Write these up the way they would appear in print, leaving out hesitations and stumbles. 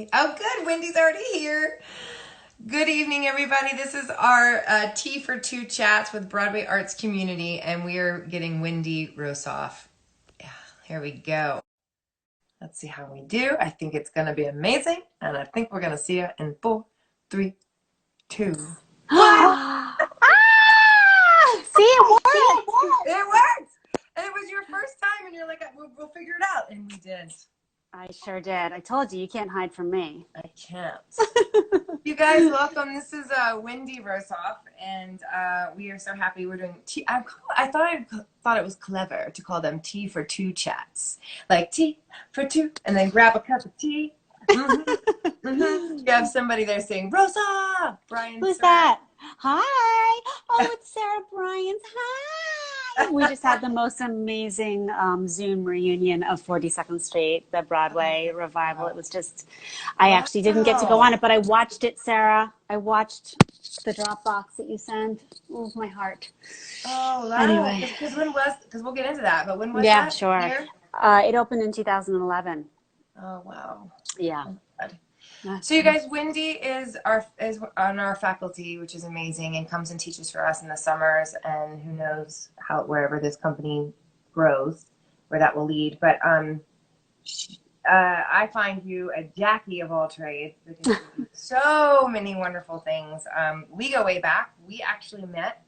Wendy. Oh, good. Wendy's already here. Good evening, everybody. This is our Tea for Two chats with Broadway Arts Community, and we are getting Wendy Rosoff. Yeah, here we go. Let's see how we do. I think it's going to be amazing, and I think we're going to see it in 4, 3, 2, 1. Ah! See, it worked. It worked. And it was your first time, and you're like, we'll figure it out. And we did. I sure did. I told you can't hide from me. I can't. You guys, welcome. This is Wendy Rosoff, and we are so happy we're doing tea. I thought it was clever to call them Tea for Two chats, like tea for two, and then grab a cup of tea. You have somebody there saying Rosa. Brian. Who's that? Hi. Oh, it's Sarah Bryans. Hi. We just had the most amazing Zoom reunion of 42nd Street, the Broadway revival. It was just, I actually didn't get to go on it, but I watched it, Sarah. I watched the Dropbox that you sent. Oh, my heart. Oh, wow. Anyway. Because we'll get into that, but when was that? Yeah, sure. It opened in 2011. Oh, wow. Yeah. So you guys, Wendy is on our faculty, which is amazing, and comes and teaches for us in the summers, and who knows how wherever this company grows, where that will lead. But I find you a Jackie of all trades because you do so many wonderful things. We go way back. We actually met,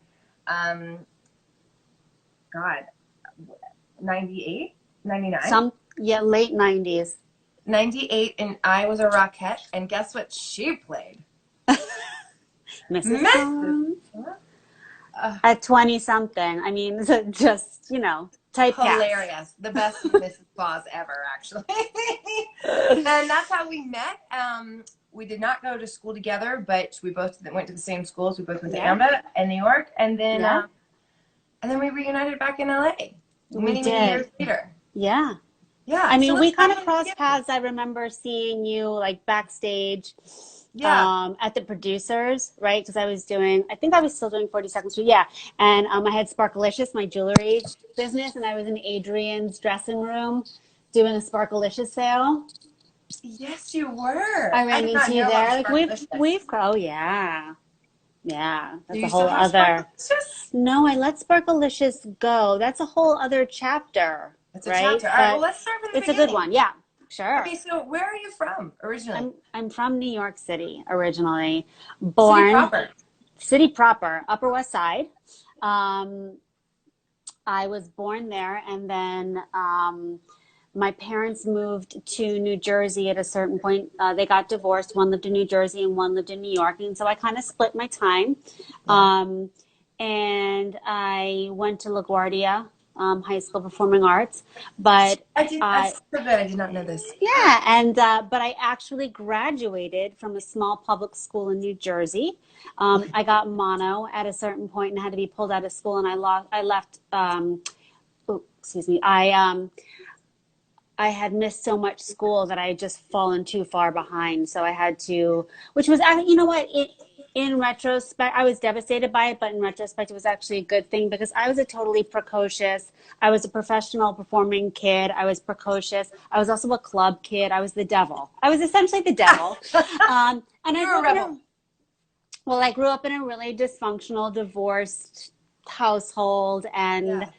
98, 99? Late 90s. 98, and I was a Rockette, and guess what she played? Mrs. At 20-something. I mean, just, typecast. Hilarious. The best Mrs. Claus ever, actually. And that's how we met. We did not go to school together, but we both went to the same schools. We both went to AMBA in New York, and then we reunited back in LA. Many years later. Yeah. Yeah. I mean, we kind of crossed paths. I remember seeing you like backstage at the producers, right? Because I think I was still doing 42nd Street. Yeah. And I had Sparkalicious, my jewelry business, and I was in Adrian's dressing room doing a Sparkalicious sale. Yes, you were. I ran into you there. Like yeah. That's a whole other. No, I let Sparkalicious go. That's a whole other chapter. It's a chapter. All right, well, let's start from the beginning. It's a good one. Yeah, sure. Okay, so where are you from originally? I'm from New York City originally. Born. City proper, Upper West Side. I was born there, and then my parents moved to New Jersey at a certain point. They got divorced. One lived in New Jersey and one lived in New York, and so I kind of split my time. And I went to LaGuardia High School Performing Arts, but I'm so good. I did not know this. Yeah, and but I actually graduated from a small public school in New Jersey. I got mono at a certain point and had to be pulled out of school, and I left. I had missed so much school that I had just fallen too far behind, so I had to. Which was, you know what? In retrospect, I was devastated by it, but in retrospect, it was actually a good thing because I was I was a professional performing kid. I was precocious. I was also a club kid. I was the devil. I was essentially the devil. And you were a rebel. Well, I grew up in a really dysfunctional, divorced household, and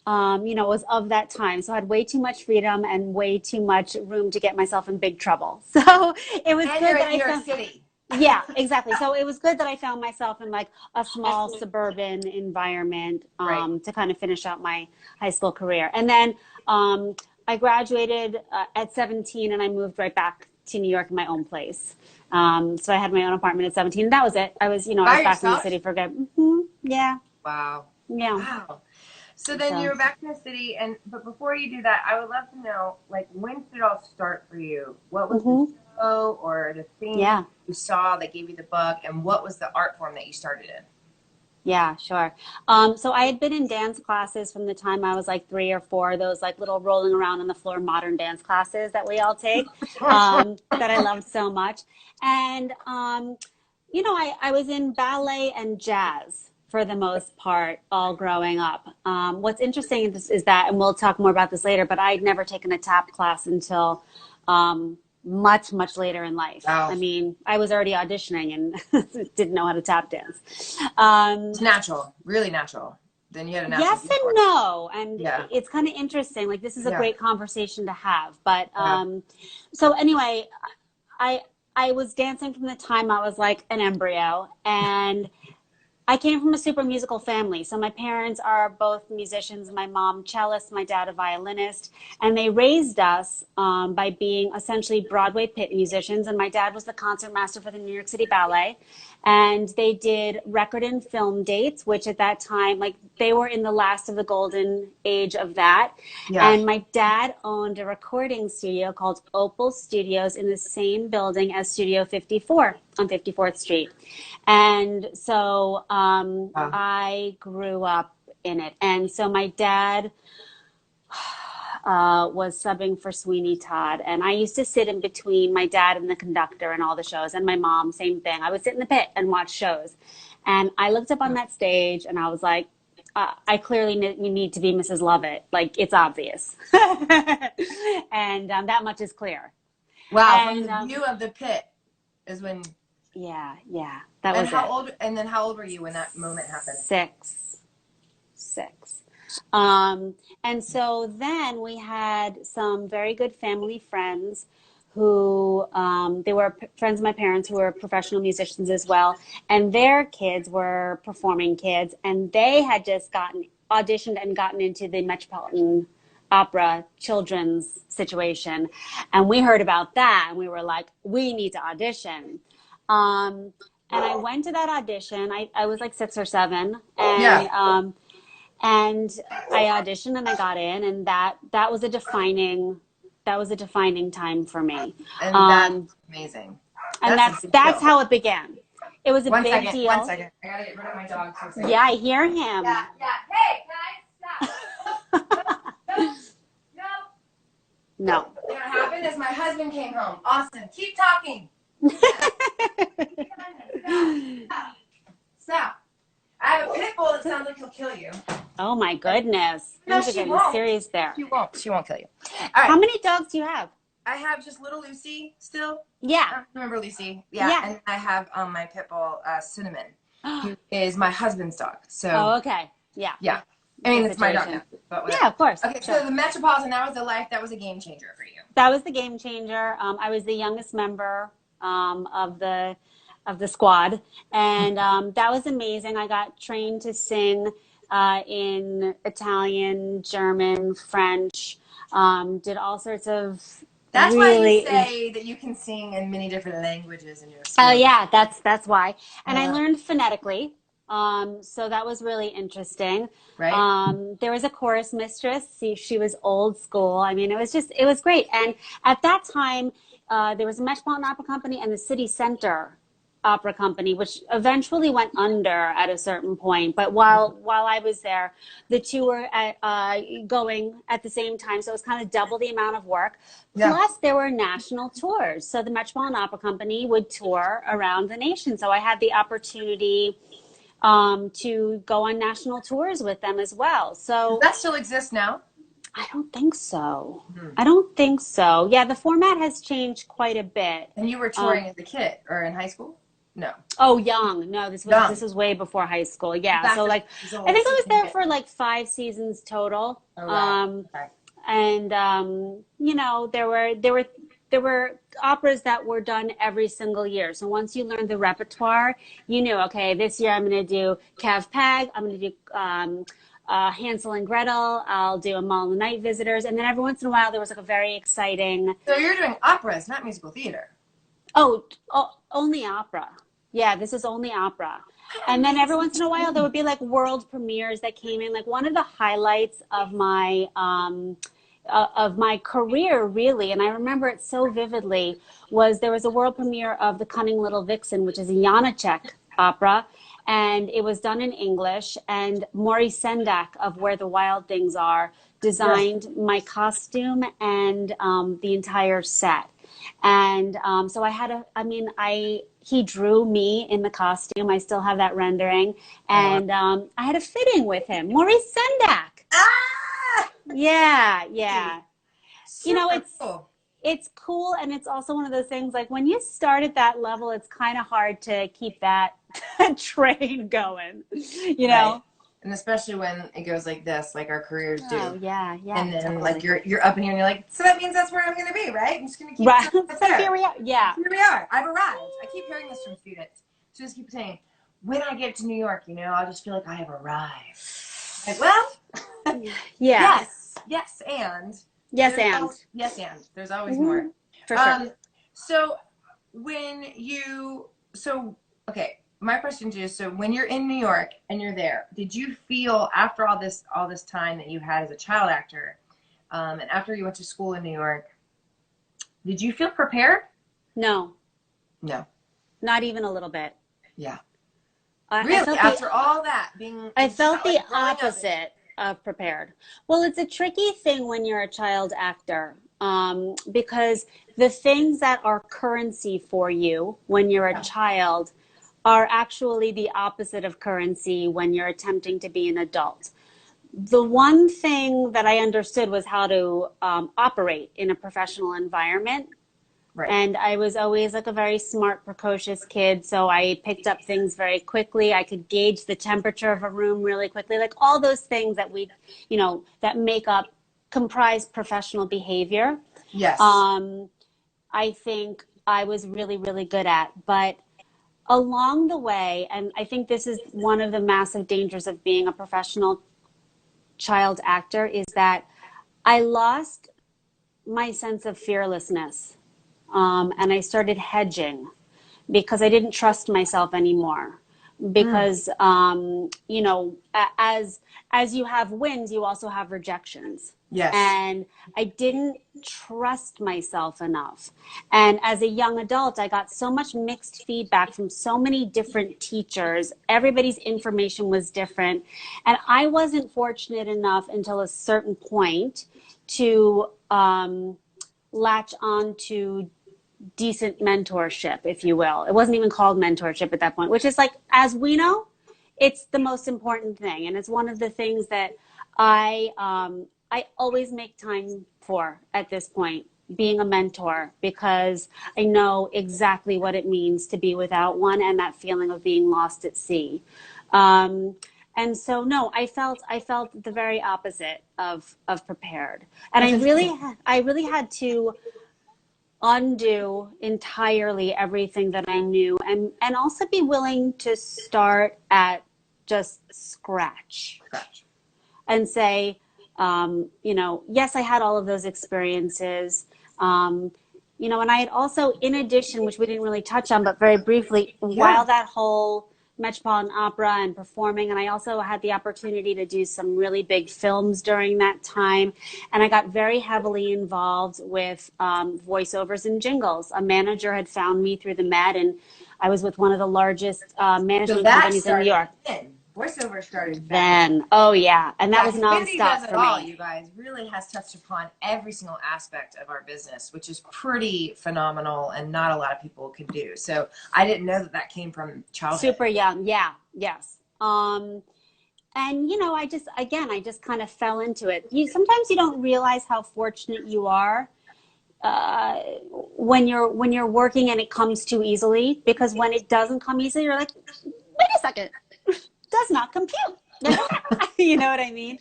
was of that time. So I had way too much freedom and way too much room to get myself in big trouble. So it was good that New York City. Yeah, exactly. So it was good that I found myself in like a small suburban environment to kind of finish out my high school career. And then I graduated at 17 and I moved right back to New York in my own place. So I had my own apartment at 17. And that was it. I was, I was back in the city for good. Yeah. Wow. Yeah. Wow. So then you were back in the city, but before you do that, I would love to know, like, when did it all start for you? What was the show or the thing you saw that gave you the bug, and what was the art form that you started in? Yeah, sure. So I had been in dance classes from the time I was like 3 or 4, those like little rolling around on the floor modern dance classes that we all take, that I loved so much. And, I was in ballet and jazz for the most part, all growing up. What's interesting is that, and we'll talk more about this later, but I'd never taken a tap class until much, much later in life. Wow. I mean, I was already auditioning and didn't know how to tap dance. It's natural, really natural. Then you had a natural Yes gift for and it. no. And Yeah. it's kind of interesting. Like, this is a Yeah. great conversation to have. But Yeah. so anyway, I I was dancing from the time I was like an embryo, and I came from a super musical family. So my parents are both musicians. My mom, cellist, my dad, a violinist. And they raised us by being essentially Broadway pit musicians. And my dad was the concert master for the New York City Ballet. And they did record and film dates, which at that time, like, they were in the last of the golden age of that. Yeah. And my dad owned a recording studio called Opal Studios in the same building as Studio 54 on 54th Street. And so Wow. I grew up in it. And so my dad was subbing for Sweeney Todd. And I used to sit in between my dad and the conductor and all the shows. And my mom, same thing. I would sit in the pit and watch shows. And I looked up on that stage and I was like, I clearly need to be Mrs. Lovett. Like, it's obvious. And that much is clear. Wow. And, From the view of the pit is when. yeah, that And was how it. old? And then how old were you when that moment happened? Six. And so then we had some very good family friends who they were friends of my parents who were professional musicians as well, and their kids were performing kids, and they had just gotten auditioned and gotten into the Metropolitan Opera children's situation, and we heard about that, and we were like, we need to audition. And I went to that audition. I was like 6 or 7, and Yeah. and I auditioned and I got in, and that was a defining time for me. And that's Um, amazing. and That's a big that's deal. how it began. It was a One big second. deal. One second. I gotta get rid of my dog for a second. Yeah, I hear him. Yeah. Hey, guys, stop. No. No. What happened is my husband came home. Austin, keep talking. Stop. I have a pit bull that sounds like he'll kill you. Oh my goodness. No, Things are she getting won't. serious there. She won't. She won't kill you. All How right. many dogs do you have? I have just little Lucy still. Yeah. Remember Lucy? Yeah. Yeah. And I have my pit bull Cinnamon, who is my husband's dog. So Oh, okay. Yeah. yeah. I mean, Good it's my dog now. situation. But whatever. Yeah, of course. Okay, Sure. so the Metropolitan, that was the life, that was a game changer for you. That was the game changer. I was the youngest member of the squad, and that was amazing. I got trained to sing in Italian, German, French. Did all sorts of That's really. why you say that you can sing in many different languages in your Oh school. yeah, that's why. And I learned phonetically. So that was really interesting. Right. There was a chorus mistress. She was old school. I mean, it was great. And at that time, there was a Metropolitan Opera Company and the City Center Opera Company, which eventually went under at a certain point. But while I was there, the two were going at the same time. So it was kind of double the amount of work. Yeah. Plus, there were national tours. So the Metropolitan Opera Company would tour around the nation. So I had the opportunity to go on national tours with them as well. So Does that still exist now? I don't think so. I don't think so. Yeah, the format has changed quite a bit. And you were touring as a kid or in high school? No. Oh, young. No, this Young. was way before high school. Yeah. Back So to- like, so I think I was there kid. for like 5 seasons total. Oh, wow. Okay. And you know, there were operas that were done every single year. So once you learned the repertoire, you knew, okay, this year I'm going to do Cav Pag, I'm going to do Hansel and Gretel, I'll do A Mall in the Night Visitors, and then every once in a while there was like a very exciting. So you're doing operas, not musical theater. Oh, only opera. Yeah, this is only opera. And then every once in a while there would be like world premieres that came in. Like one of the highlights of my career, really, and I remember it so vividly, was there was a world premiere of The Cunning Little Vixen, which is a Janacek opera, and it was done in English, and Maurice Sendak of Where the Wild Things Are designed my costume and the entire set. And so he drew me in the costume. I still have that rendering. And I had a fitting with him, Maurice Sendak. Ah! Yeah. You know, Super it's cool. it's cool, and it's also one of those things like when you start at that level, it's kind of hard to keep that train going, you Right. know? And especially when it goes like this, like our careers Oh, do. yeah, And then totally. like you're up in here and you're like, so that means that's where I'm gonna be, right? I'm just gonna keep Right. going up So here there. we are. Yeah. Here we are. I've arrived. I keep hearing this from students. Students keep saying, when I get to New York, you know, I'll just feel like I have arrived. Like, well, Yeah. yes, and Yes, and. yes, and there's always Hmm. more. For sure. So when okay, my question to you, so when you're in New York and you're there, did you feel after all this time that you had as a child actor, and after you went to school in New York, did you feel prepared? No, No. not even a little bit. Yeah. I Really? felt After all that being I felt the like growing up opposite of prepared. Well, it's a tricky thing when you're a child actor, because the things that are currency for you when you're a yeah. child are actually the opposite of currency when you're attempting to be an adult. The one thing that I understood was how to operate in a professional environment. Right. And I was always like a very smart, precocious kid. So I picked up things very quickly. I could gauge the temperature of a room really quickly, like all those things that that comprise professional behavior. Yes. Um, I think I was really, really good at. But along the way, and I think this is one of the massive dangers of being a professional child actor, is that I lost my sense of fearlessness. And I started hedging because I didn't trust myself anymore. Mm. Because as you have wins, you also have rejections. Yes. And I didn't trust myself enough. And as a young adult, I got so much mixed feedback from so many different teachers. Everybody's information was different. And I wasn't fortunate enough until a certain point to latch on to decent mentorship, if you will. It wasn't even called mentorship at that point, which is like, as we know, it's the most important thing. And it's one of the things that I always make time for at this point, being a mentor, because I know exactly what it means to be without one and that feeling of being lost at sea. And so, no, I felt the very opposite of prepared, and That's interesting. I really had to undo entirely everything that I knew, and also be willing to start at just scratch Gotcha. and say, yes, I had all of those experiences. And I had also, in addition, which we didn't really touch on, but very briefly, Yeah. while that whole Metropolitan Opera and performing, and I also had the opportunity to do some really big films during that time. And I got very heavily involved with voiceovers and jingles. A manager had found me through the Met, and I was with one of the largest So management that companies in New started York. then. Voiceover started then. Then, oh yeah, and that Yeah, was because Wendy nonstop does it for all, me. you guys. Really has touched upon every single aspect of our business, which is pretty phenomenal and not a lot of people can do. So I didn't know that that came from childhood. Super young, yeah, yes. And I just kind of fell into it. Sometimes you don't realize how fortunate you are when you're working and it comes too easily, because when it doesn't come easily, you're like, wait a second, does not compute. You know what I mean?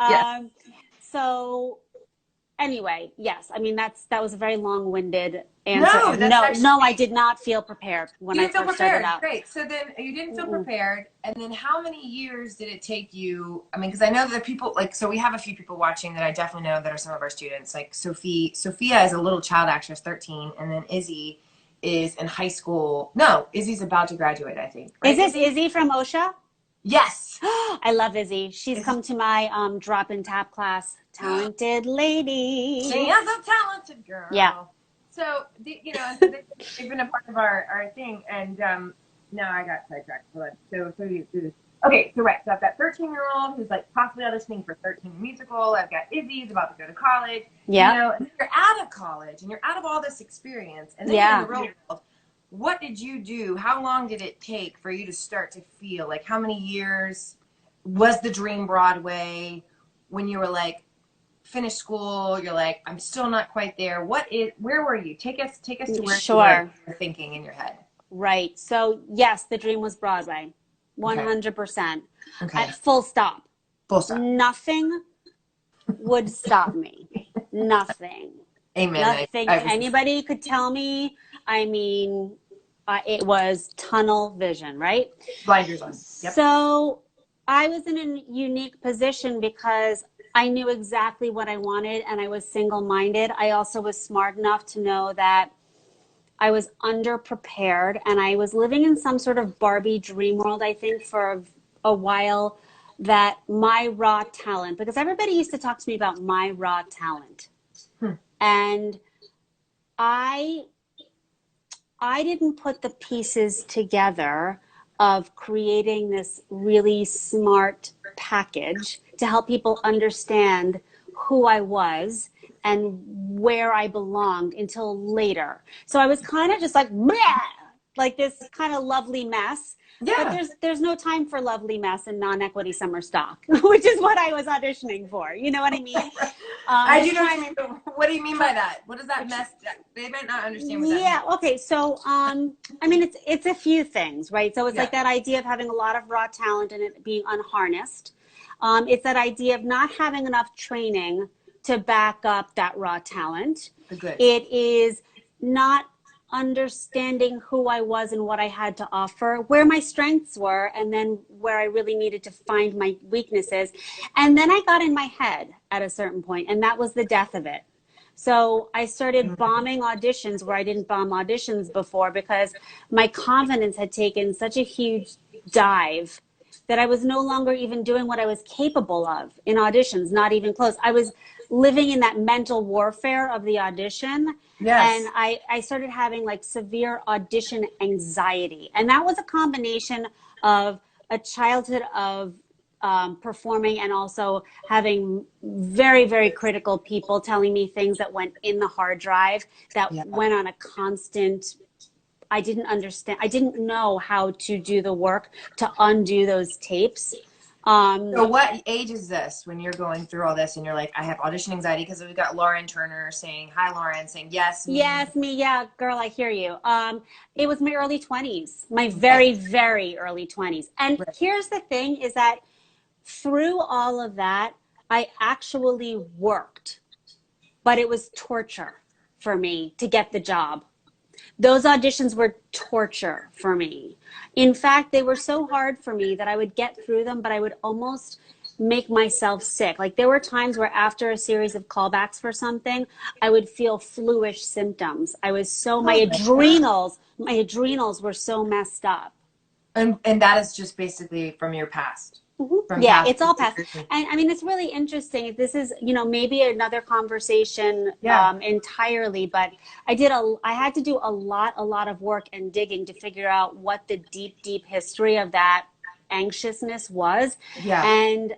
Yes. So anyway, yes, I mean that was a very long-winded answer No, of that's no, I actually, did not feel prepared when you I didn't feel first started prepared. out. Great. So then you didn't feel Mm-mm. prepared. And then how many years did it take you? I mean, because I know that people like, so we have a few people watching that I definitely know that are some of our students. Like Sophia is a little child actress, 13. And then Izzy is in high school. No, Izzy's about to graduate, I think. Is Right, this Izzy? Izzy from OSHA? Yes. I love Izzy. She's Izzy. come to my drop and tap class. Talented lady. She is a talented girl. Yeah. So, so they've been a part of our thing. And now I got sidetracked. So you do this. Okay, so right. So I've got 13-year-old who's like possibly auditioning for 13 musical. I've got Izzy who's about to go to college. Yeah. And you're out of college and you're out of all this experience. And then you're in the real world. What did you do? How long did it take for you to start to feel like how many years was the dream Broadway when you were like finish school, you're like, I'm still not quite there. Where were you? Take us to where you Sure. were thinking in your head. Right. So yes, the dream was Broadway. Okay. 100%. Okay. At full stop. Full stop. Nothing would stop me. Nothing. Amen. Nothing anybody could tell me. I mean, it was tunnel vision, right? Blinders on. Yep. So I was in a unique position because I knew exactly what I wanted and I was single-minded. I also was smart enough to know that I was underprepared and I was living in some sort of Barbie dream world, I think, for a while, that my raw talent, because everybody used to talk to me about my raw talent. And I didn't put the pieces together of creating this really smart package to help people understand who I was and where I belonged until later. So I was kind of just like, bleh, like this kind of lovely mess. Yeah. But there's no time for lovely mess in non-equity summer stock, which is what I was auditioning for. You know what I mean? I do know what you mean, but what do you mean by that? What does that mess? They might not understand what that means. Yeah. Okay. So, I mean, it's a few things, right? So it's like that idea of having a lot of raw talent and it being unharnessed. It's that idea of not having enough training to back up that raw talent. Good. It is not understanding who I was and what I had to offer, where my strengths were, and then where I really needed to find my weaknesses. And then I got in my head at a certain point, and that was the death of it. So I started bombing auditions where I didn't bomb auditions before because my confidence had taken such a huge dive that I was no longer even doing what I was capable of in auditions, not even close. I was living in that mental warfare of the audition. Yes. And I started having like severe audition anxiety. And that was a combination of a childhood of performing and also having very, very critical people telling me things that went in the hard drive that went on a constant. I didn't understand. I didn't know how to do the work to undo those tapes. So what age is this when you're going through all this and you're like, I have audition anxiety? Because we've got Lauren Turner saying, hi, Lauren, saying, yes, me. Yes, me. Yeah, girl, I hear you. It was my early 20s, my very, very early 20s. And here's the thing is that through all of that, I actually worked, but it was torture for me to get the job. Those auditions were torture for me. In fact, they were so hard for me that I would get through them, but I would almost make myself sick. Like there were times where after a series of callbacks for something, I would feel flu-ish symptoms. I was so, my adrenals were so messed up. And that is just basically from your past. Yeah, it's all past. And I mean, it's really interesting. This is, you know, maybe another conversation entirely, but I had to do a lot of work and digging to figure out what the deep history of that anxiousness was. Yeah. And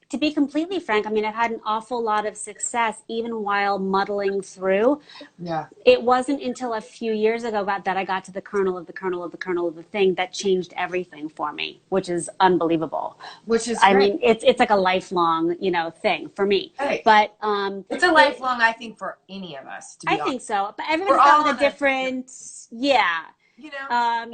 to be completely frank, I mean, I've had an awful lot of success even while muddling through. Yeah. It wasn't until a few years ago that I got to the kernel of the thing that changed everything for me, which is unbelievable. Which is I mean, it's like a lifelong, you know, thing for me. Right. But it's a lifelong, I think, for any of us. To be honest. think so. But everybody's got a different, you know.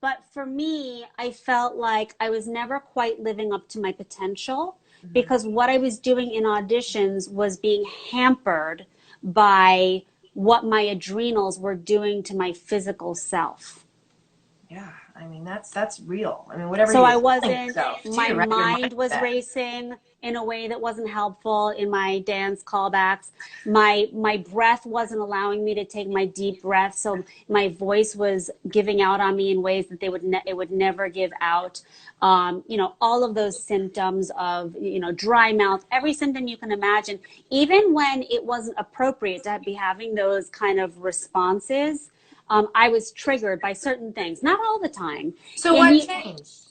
But for me, I felt like I was never quite living up to my potential. Because what I was doing in auditions was being hampered by what my adrenals were doing to my physical self. Yeah, I mean, that's real. I mean, whatever. So I wasn't, my mind was racing in a way that wasn't helpful in my dance callbacks. My breath wasn't allowing me to take my deep breath. So my voice was giving out on me in ways that it would never give out. You know, all of those symptoms of, you know, dry mouth, every symptom you can imagine, even when it wasn't appropriate to be having those kind of responses. I was triggered by certain things, not all the time. So what changed?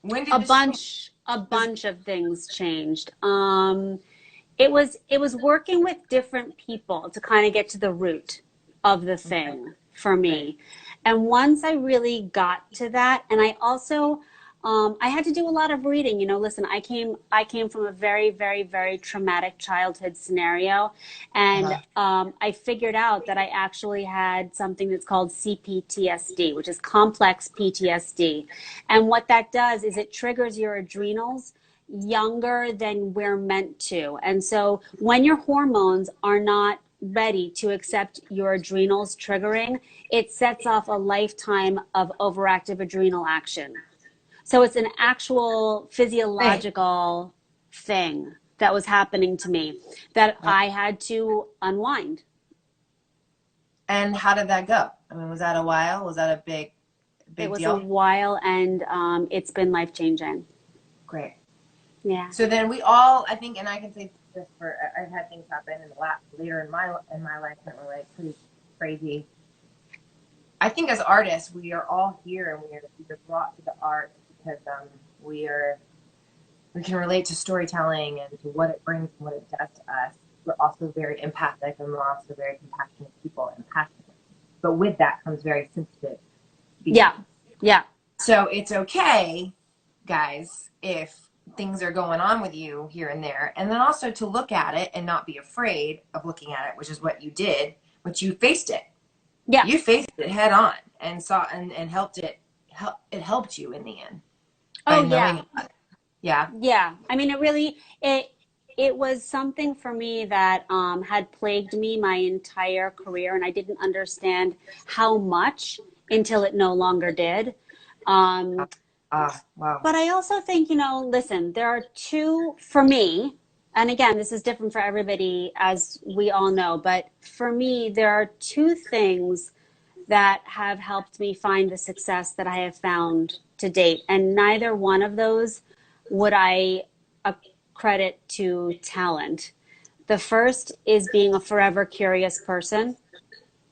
When did a bunch of things changed. It was working with different people to kind of get to the root of the thing for me. And once I really got to that, and I also I had to do a lot of reading. Listen, I came from a very, very, very traumatic childhood scenario, and I figured out that I actually had something that's called CPTSD, which is complex PTSD. And what that does is it triggers your adrenals younger than we're meant to. And so when your hormones are not ready to accept your adrenals triggering, it sets off a lifetime of overactive adrenal action. So it's an actual Hey, physiological thing that was happening to me that I had to unwind. and how did that go? I mean, was that a while? Was that a It big was a deal? while, and it's been life changing. Great. Yeah. So then we all, I think, and I can say this for, I've had things happen in the last, later in my life that were like pretty crazy. I think as artists, we are all here and we are brought to the art because we are we can relate to storytelling and to what it brings and what it does to us. We're also very empathic and we're also very compassionate people and passionate. But with that comes very sensitive Yeah. beings. Yeah. So it's okay, guys, if things are going on with you here and there. And then also to look at it and not be afraid of looking at it, which is what you did, which you faced it. Yeah. You faced it head on and saw and helped it helped you in the end by Oh, knowing yeah. about it. Yeah. Yeah. I mean, it was something for me that had plagued me my entire career, and I didn't understand how much until it no longer did. Um, Wow. But I also think, listen, there are two for me, and again, this is different for everybody, as we all know, but for me, there are two things that have helped me find the success that I have found to date. And neither one of those would I credit to talent. The first is being a forever curious person.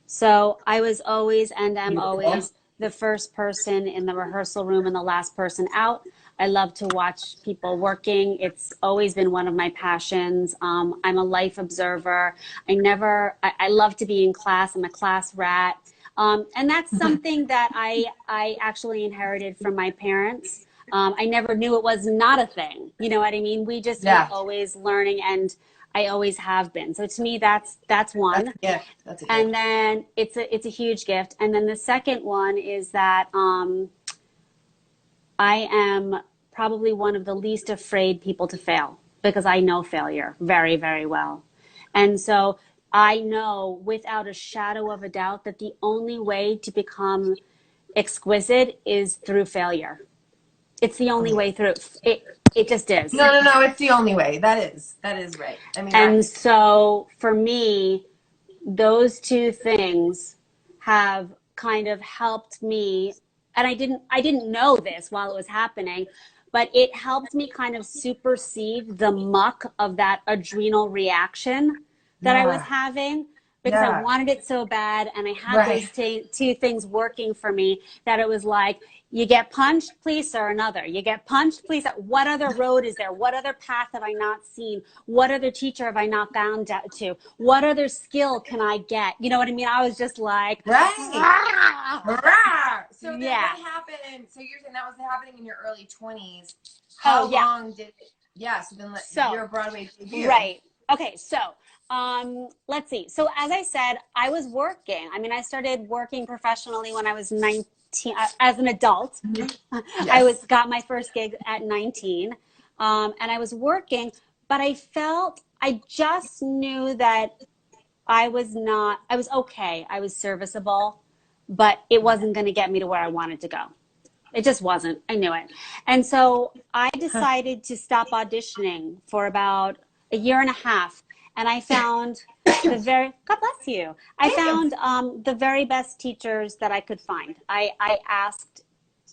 So I was always and am Beautiful. always the first person in the rehearsal room and the last person out. I love to watch people working. It's always been one of my passions. I'm a life observer. I love to be in class. I'm a class rat. And that's something that I actually inherited from my parents. I never knew it was not a thing. You know what I mean? We just were Yeah. always learning, and I always have been. So to me, that's That's one. a gift. That's a And gift. then it's a huge gift. And then the second one is that I am probably one of the least afraid people to fail because I know failure very, very well. And so I know without a shadow of a doubt that the only way to become exquisite is through failure. It's the only way through. It just is. No. It's the only way. That is right. I mean, And so for me, those two things have kind of helped me, and I didn't know this while it was happening, but it helped me kind of supersede the muck of that adrenal reaction that I was yeah, having, because I yeah, wanted it so bad, and I had right, those two things working for me, that it was like, you get punched, please, sir, another. You get punched, please. What other road is there? What other path have I not seen? What other teacher have I not bound to? What other skill can I get? You know what I mean? I was just like, right. ah! Hurrah! So then what Yeah. happened? So you're saying that was happening in your early 20s. Oh, How yeah. long did it? Yeah, so then So, your Broadway debut. right. Okay. So, let's see. So, as I said, I was working. I mean, I started working professionally when I was 19, as an adult. Mhm. I Yes. got my first gig at 19, and I was working, but I just knew that I was okay. I was serviceable, but it wasn't going to get me to where I wanted to go. It just wasn't. I knew it. And so I decided to stop auditioning for about a year and a half. And I found God bless you. I Thank you. found the very best teachers that I could find. I asked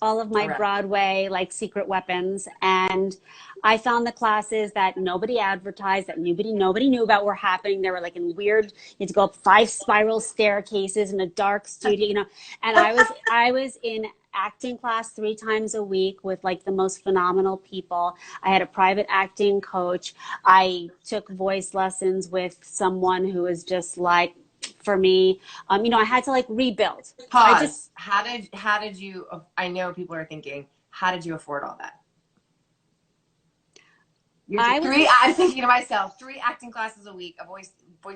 all of my All right. Broadway like secret weapons, and I found the classes that nobody advertised, that nobody knew about were happening. They were like in weird, you had to go up 5 spiral staircases in a dark studio, and I was in acting class 3 times a week with like the most phenomenal people. I had a private acting coach. I took voice lessons with someone who was just like, for me, I had to like rebuild. I just Pause. How did you? I know people are thinking, How did you afford all that? I was, I'm thinking to myself, 3 acting classes a week. I've always,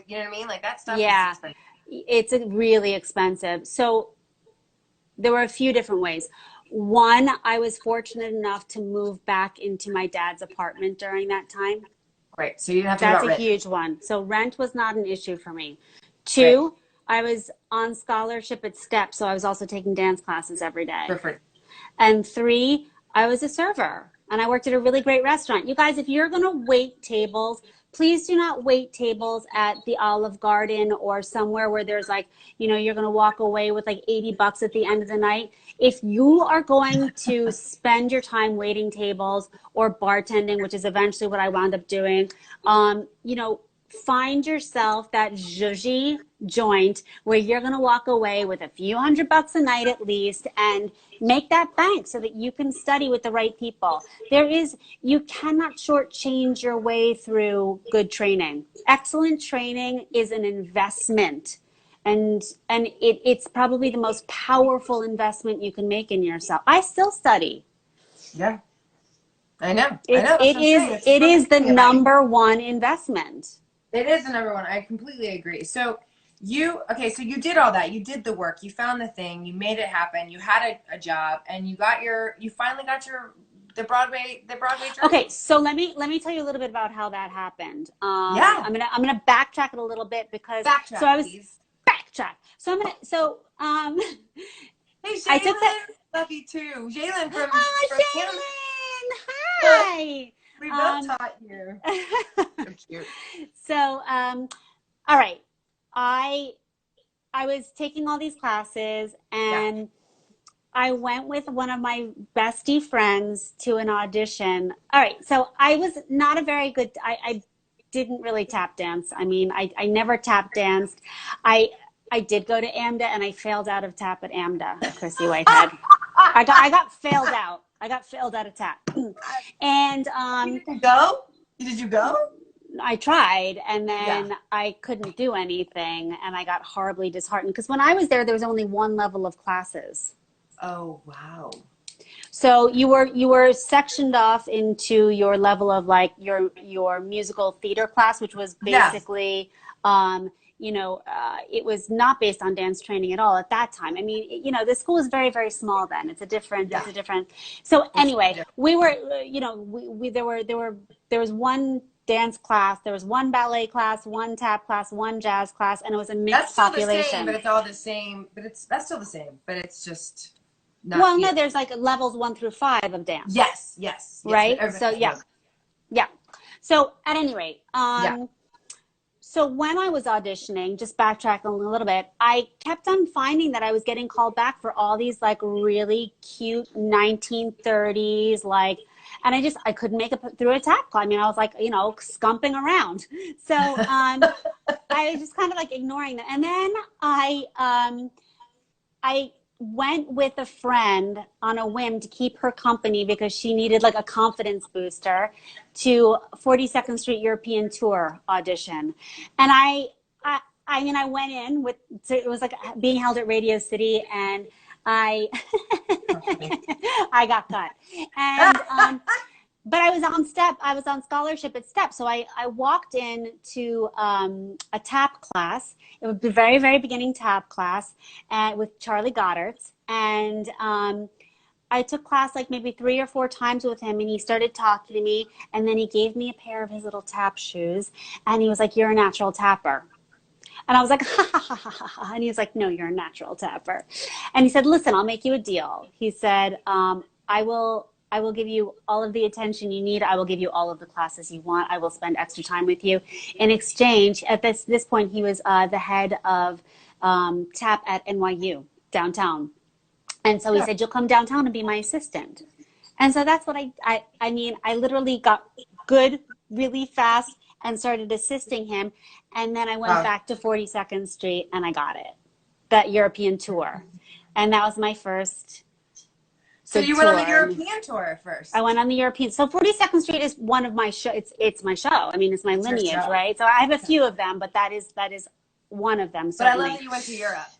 you know what I mean? Like that stuff is yeah, expensive. it's really expensive. So there were a few different ways. One, I was fortunate enough to move back into my dad's apartment during that time. Great. So you didn't have to worry That's about a rent. huge one. So rent was not an issue for me. Great. Two, I was on scholarship at STEP, so I was also taking dance classes every day. Perfect. And three, I was a server and I worked at a really great restaurant. You guys, if you're going to wait tables, please do not wait tables at the Olive Garden or somewhere where there's like, you're going to walk away with like $80 at the end of the night. If you are going to spend your time waiting tables or bartending, which is eventually what I wound up doing, find yourself that zhuzhy joint where you're going to walk away with a few $100 a night at least and make that bank so that you can study with the right people. You cannot shortchange your way through good training. Excellent training is an investment. And it's probably the most powerful investment you can make in yourself. I still study. Yeah. I know. It, That's it what I'm is saying. It's it fun is the thinking about it. number one investment. It is the number one. I completely agree. So so you did all that. You did the work. You found the thing. You made it happen. You had a job, and you finally got the Broadway journey. Okay, so let me tell you a little bit about how that happened. Yeah. I'm gonna backtrack it a little bit because Backtrack, so I was please. backtrack. So I'm gonna so Hey, I took that. Jalen. Love you too. Jalen from Oh, Canada. Shaylin, We both hi. taught you. So cute. So all right, I I was taking all these classes Yeah. and I went with one of my bestie friends to an audition. All right, so I was not a very good, I didn't really tap dance. I mean, I never tap danced. I I did go to AMDA and I failed out of tap at AMDA, Chrissy Whitehead. I got failed out. I got failed out of tap. And Did you go? Did you go? I tried and Yeah. then I couldn't do anything and I got horribly disheartened because when I was there was only one level of classes. Oh, wow. So you were sectioned off into your level of like your musical theater class, which was Yeah. basically, it was not based on dance training at all at that time. I mean, the school was very, very small then. It's a different. Yeah. So anyway, we were, there was one dance class, there was one ballet class, one tap class, one jazz class, and it was a That's mixed still the same, but population. it's all the same. That's still the same, but it's just not. Well, no, there's like levels 1 through 5 of dance. Yes. Right? But So yeah. Yeah. So at any rate, yeah. so when I was auditioning, just backtracking a little bit, I kept on finding that I was getting called back for all these like really cute 1930s, and I couldn't make it through a tap class. I mean, I was like, scumping around. So I was just kind of like ignoring them. And then I went with a friend on a whim to keep her company because she needed like a confidence booster to 42nd Street European Tour audition. And I went in so it was like being held at Radio City and I I got cut. And but I was on STEP. I was on scholarship at STEP. So I walked in to a tap class. It was the very, very beginning tap class with Charlie Goddard. And I took class like maybe 3 or 4 times with him. And he started talking to me. And then he gave me a pair of his little tap shoes. And he was like, "You're a natural tapper." And I was like, "Ha, ha, ha, ha, ha, ha." And he was like, "No, you're a natural tapper." And he said, "Listen, I'll make you a deal." He said, I will give you all of the attention you need. I will give you all of the classes you want. I will spend extra time with you. In exchange, at this point, he was the head of TAP at NYU downtown. And so he said, "You'll come downtown and be my assistant." And so that's what I literally got good really fast and started assisting him. And then I went back to 42nd Street and I got it, that European tour. And that was my first. So you went on the European tour first. I went on the European. So 42nd Street is one of my show. It's my show. I mean, it's my lineage, right? So I have a few of them, but that is one of them. Certainly. But I love that you went to Europe.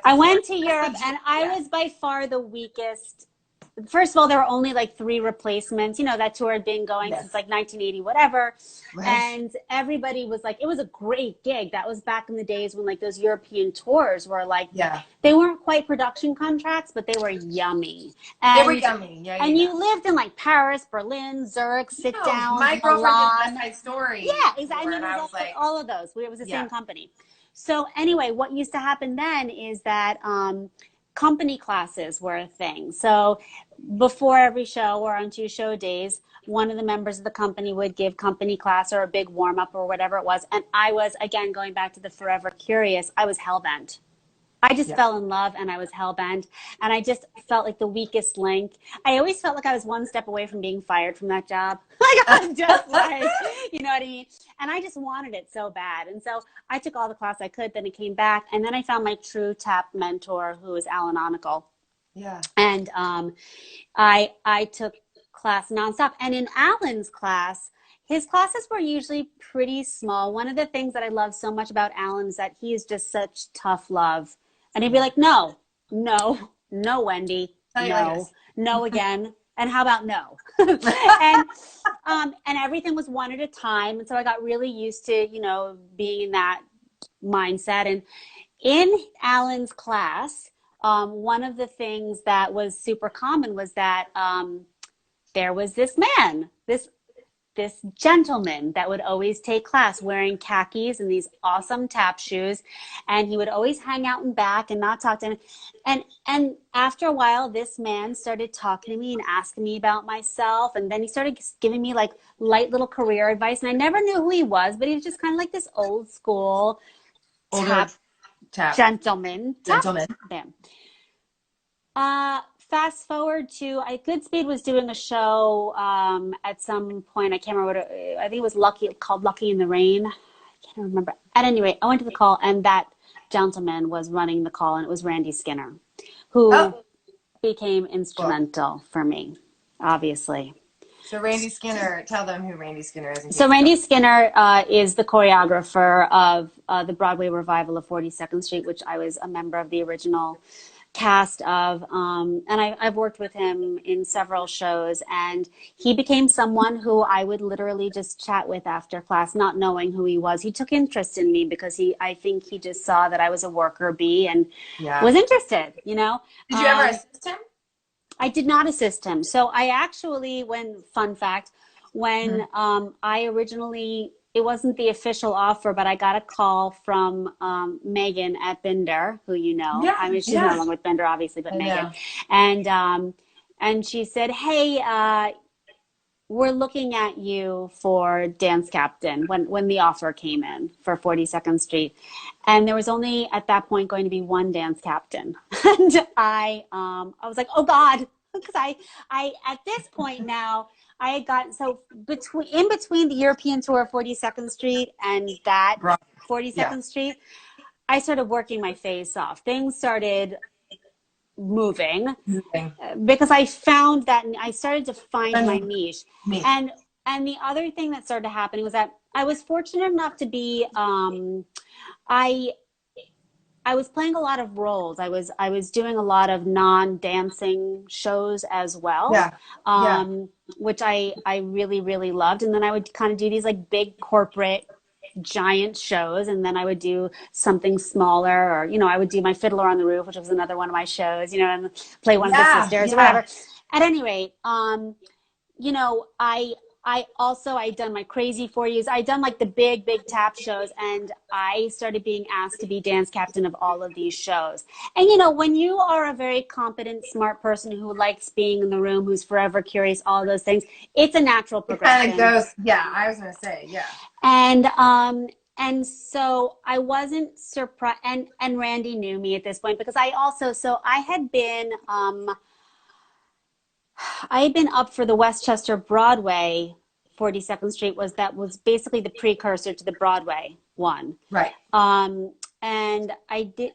I went to Europe, and I was by far the weakest first of all, there were only like 3 replacements. That tour had been going Yes. since like 1980, whatever. Right. And everybody was like, it was a great gig. That was back in the days when like those European tours were like, Yeah. they weren't quite production contracts, but they were yummy. They were yummy. Yeah, And yeah. you lived in like Paris, Berlin, Zurich, sit No, downs, my girlfriend did West Milan. Side Story. Yeah, exactly. tour, I and mean, I it was was like, all of those. It was the yeah. same company. So anyway, what used to happen then is that company classes were a thing. So before every show or on 2 show days, one of the members of the company would give company class or a big warm up or whatever it was. And I was, again, going back to the forever curious, I was hellbent. I just fell in love and I was hellbent, and I just felt like the weakest link. I always felt like I was one step away from being fired from that job. Like I was just like, you know what I mean? And I just wanted it so bad. And so I took all the class I could, then it came back, and then I found my true tap mentor, who was Alan Onicle. Yeah. And I took class nonstop. And in Alan's class, his classes were usually pretty small. One of the things that I love so much about Alan is that he is just such tough love. And he'd be like, no, Wendy, no again. And how about no? and everything was one at a time. And so I got really used to, being in that mindset. And in Alan's class, one of the things that was super common was that there was this man, this gentleman that would always take class wearing khakis and these awesome tap shoes, and he would always hang out in back and not talk to him. And after a while, this man started talking to me and asking me about myself, and then he started giving me like light little career advice, and I never knew who he was, but he was just kind of like this old school tap gentleman. Bam. Fast forward to, Goodspeed was doing a show at some point. I can't remember I think it was called Lucky in the Rain. I can't remember. At any rate, I went to the call, and that gentleman was running the call, and it was Randy Skinner, who became instrumental for me, obviously. So Randy Skinner, tell them who Randy Skinner is. So Randy Skinner is the choreographer of the Broadway revival of 42nd Street, which I was a member of the original cast of, and I've worked with him in several shows, and he became someone who I would literally just chat with after class, not knowing who he was. He took interest in me because I think he just saw that I was a worker bee and was interested, Did you ever assist him? I did not assist him. So I actually, fun fact, when I originally, it wasn't the official offer, but I got a call from Megan at Binder, who you know. Yeah, I mean, she's no longer with Binder, obviously, but Megan. And she said, hey, we're looking at you for dance captain when the offer came in for 42nd Street. And there was only at that point going to be one dance captain. And I was like, oh God, because I at this point now, I had gotten, so in between the European tour of 42nd Street and that 42nd Street, I started working my face off. Things started moving because I found that I started to find my niche. And the other thing that started happening was that I was fortunate enough to be, I was playing a lot of roles. I was doing a lot of non-dancing shows as well, which I really, really loved. And then I would kind of do these like big corporate giant shows, and then I would do something smaller, or I would do my Fiddler on the Roof, which was another one of my shows, and play one of the sisters or whatever. At any rate, I'd done my Crazy for Yous. I'd done like the big tap shows, and I started being asked to be dance captain of all of these shows. And when you are a very competent, smart person who likes being in the room, who's forever curious, all those things, it's a natural progression. It kind of goes, I was going to say, And so I wasn't surprised, and Randy knew me at this point, because I had been up for the Westchester Broadway 42nd Street that was basically the precursor to the Broadway one. Right. And I did,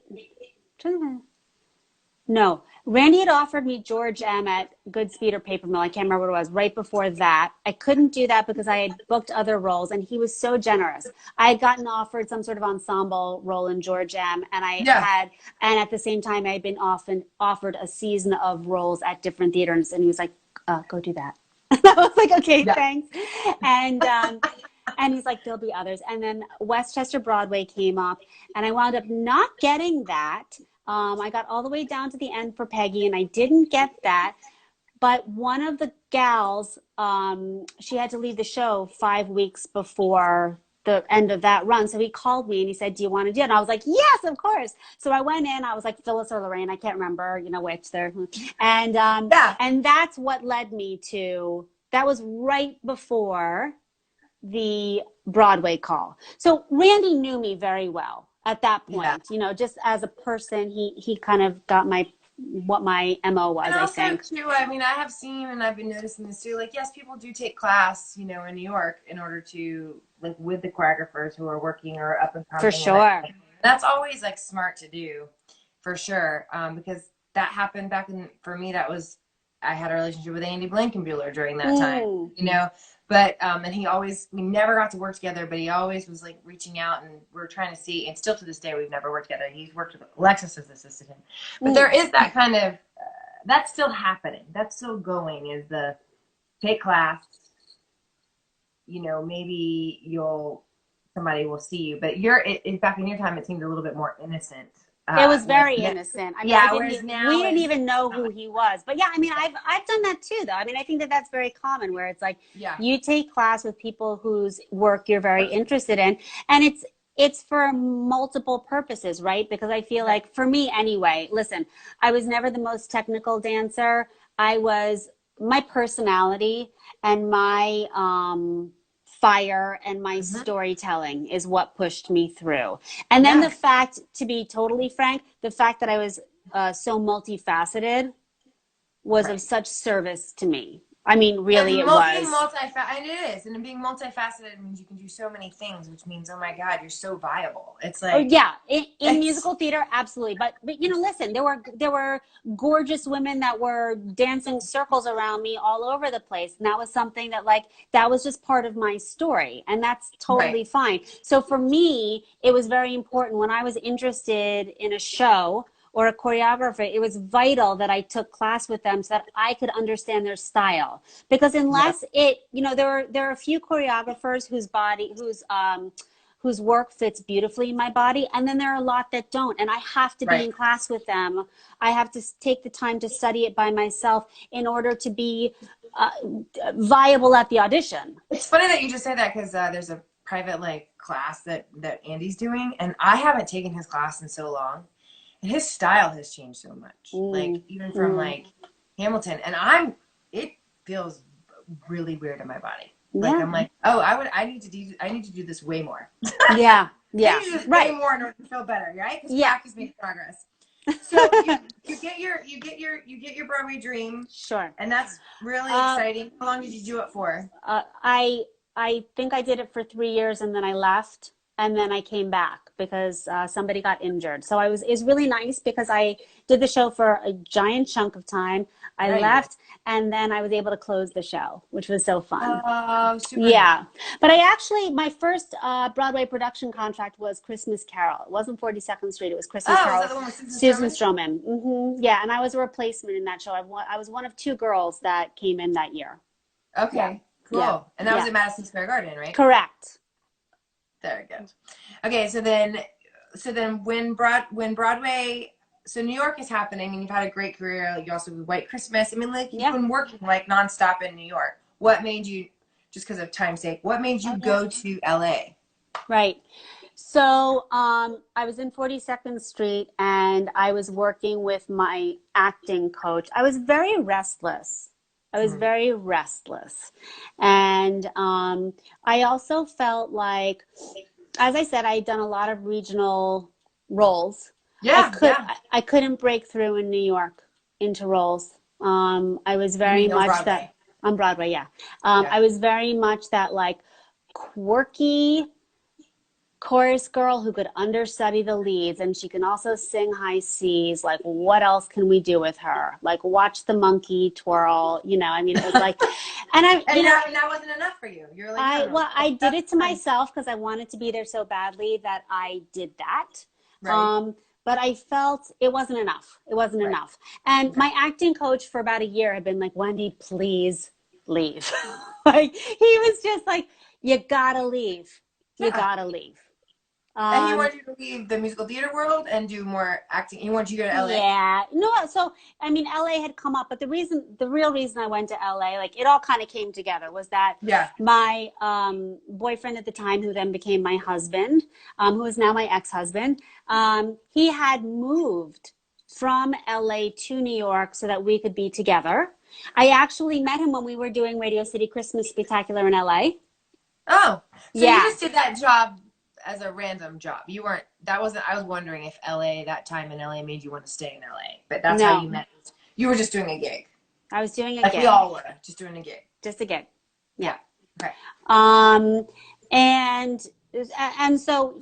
No, Randy had offered me George M at Goodspeed or Paper Mill. I can't remember what it was. Right before that, I couldn't do that because I had booked other roles, and he was so generous. I had gotten offered some sort of ensemble role in George M, Yeah. and at the same time, I had been often offered a season of roles at different theaters, and he was like, "Go do that." And I was like, "Okay, Yeah. thanks." And and he's like, "There'll be others." And then Westchester Broadway came up, and I wound up not getting that. I got all the way down to the end for Peggy, and I didn't get that. But one of the gals, she had to leave the show 5 weeks before the end of that run. So he called me and he said, "Do you want to do it?" And I was like, "Yes, of course." So I went in. I was like Phyllis or Lorraine. I can't remember, which there. Yeah. And that's what led me to. That was right before the Broadway call. So Randy knew me very well at that Yeah. point. Just as a person, he kind of got what my MO And was, I also think. too, I mean, I have seen and I've been noticing this too. Like, yes, people do take class, in New York in order to like with the choreographers who are working or up and For coming, and sure. that's always like smart to do, for sure. Because that happened back in for me. That was I had a relationship with Andy Blankenbuehler during that time, Mm. But and we never got to work together, but he always was like reaching out, and we're trying to see, and still to this day we've never worked together. He's worked with Alexis's assistant, but there Mm. is that kind of that's still happening. That's still going. Is the take class? Maybe somebody will see you, but in fact in your time it seemed a little bit more innocent. It was Whereas very now, innocent. I mean, yeah, whereas we now didn't it's even know who not. he was. But yeah, I mean, I've done that too, though. I mean, I think that that's very common, where it's like Yeah, you take class with people whose work you're very interested in, and it's for multiple purposes, right? Because I feel right, like for me anyway, listen, I was never the most technical dancer. I was my personality and my fire and my mm-hmm. storytelling is what pushed me through. And then Yeah, the fact, to be totally frank, the fact that I was so multifaceted was of right. such service to me. I mean, really, And it being was. multifaceted, and it is, and being multifaceted means you can do so many things, which means, oh my God, you're so viable. It's Oh like yeah, in it's musical theater, absolutely. But listen, there were gorgeous women that were dancing circles around me all over the place, and that was something that was just part of my story, and that's right, totally fine. So for me, it was very important when I was interested in a show or a choreographer. It was vital that I took class with them so that I could understand their style. Because yeah, unless there are a few choreographers whose work fits beautifully in my body, and then there are a lot that don't, and I have to be right. in class with them. I have to take the time to study it by myself in order to be uh, viable at the audition. It's funny that you just say that because there's a private like class that Andy's doing, and I haven't taken his class in so long, and his style has changed so much. Like Mm, even from mm, like Hamilton, and it feels really weird in my body. Like yeah, I'm like, oh, I need to do this way more. yeah, I yeah, need to do this way right, more in order to feel better, right? Because yeah. practice makes progress. So you get your Broadway dream, Sure. and that's really Uh, exciting. How long did you do it for? Uh, I I think I did it for 3 years and then I left and then I came back because somebody got injured. So it's really nice because I did the show for a giant chunk of time. I Yeah, you did. left and then I was able to close the show, which was so fun. Oh, super neat. Yeah, but my first Broadway production contract was Christmas Carol. It wasn't 42nd Street. It was Christmas Oh, is Carol that the with one with Susan Susan Stroman? Stroman. Yeah, and I was a replacement in that show. I was one of two girls that came in that year. Yeah, Okay, yeah, cool. And that was yeah. at Madison Square Garden, right? Correct. Very good. Okay, so then when Broadway, so New York is happening, and you've had a great career. Like you also do White Christmas. I mean, like you've Yeah. been working like nonstop in New York. What made you, just because of time's sake, what made you go to LA? Right. So I was in 42nd Street and I was working with my acting coach. I was very restless. I was Hmm. very restless. And I also felt like, as I said, I had done a lot of regional roles. Yeah, yeah. I couldn't break through in New York into roles. I was You very mean on much that Broadway? on Broadway, yeah. Yeah. I was very much that like quirky, chorus girl who could understudy the leads, and she can also sing high C's. Like, what else can we do with her? Like, watch the monkey twirl. You know, I mean, it was like, and I, And you know, that wasn't enough for you. You're like, no, no, I did it that's to fine. myself because I wanted to be there so badly that I did that. Right. But I felt it wasn't enough. It wasn't Right. enough. And Okay. my acting coach for about a year had been like, Wendy, please leave. Like, he was just like, you gotta leave. You Yeah. gotta leave. And he Um, wanted you to leave the musical theater world and do more acting. He wanted you to go to LA. Yeah, no, so I mean, LA had come up, but the real reason I went to LA, like it all kind of came together, was that Yeah. my boyfriend at the time, who then became my husband, who is now my ex-husband, he had moved from LA to New York so that we could be together. I actually met him when we were doing Radio City Christmas Spectacular in LA. Oh, so you Yeah, just did that job as a random job. You weren't, that wasn't, I was wondering if LA, that time in LA made you want to stay in LA, but that's how no, you met. You were just doing a gig. I was doing a Like we gig, all were, just doing a gig. just a gig. Yeah. Yeah. Okay. Um, and so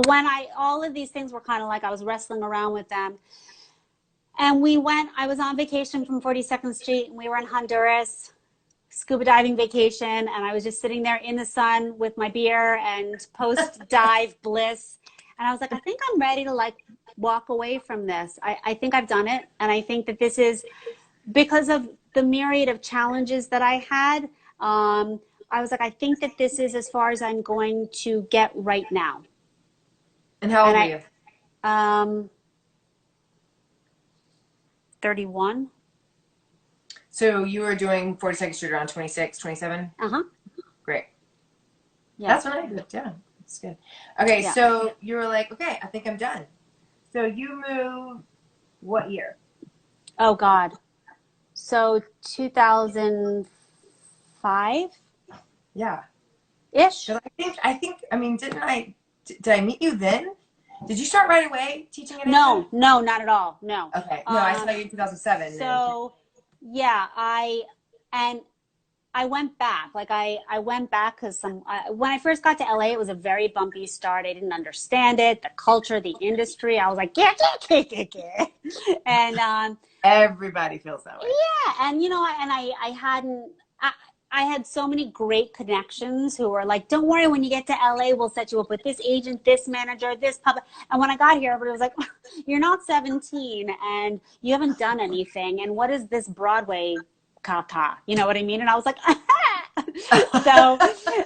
when all of these things were kind of like I was wrestling around with them, and I was on vacation from 42nd Street, and we were in Honduras, scuba diving vacation, and I was just sitting there in the sun with my beer and post dive bliss, and I was like, I think I'm ready to like walk away from this. I think I've done it, and I think that this is because of the myriad of challenges that I had. I was like, I think that this is as far as I'm going to get right now. And how old And were you? I, 31. So you were doing 42nd Street around 26, 27? Uh-huh. Great. Yeah. That's what I did. Yeah. That's good. Okay. Yeah. So you were like, okay, I think I'm done. So you moved what year? Oh God. So 2005 Yeah. ish. 'Cause I mean, did I meet you then? Did you start right away teaching at No, Amazon? no, not at all. No. Okay. No, I saw you in 2007 then. So yeah, and I went back. Like I went back because when I first got to LA, it was a very bumpy start. I didn't understand it, the culture, the industry. I was like, yeah. And Everybody feels that way. yeah, and you know, I had so many great connections who were like, don't worry, when you get to LA, we'll set you up with this agent, this manager, this public. And when I got here, everybody was like, you're not 17 and you haven't done anything. And what is this Broadway caca? You know what I mean? And I was like, so,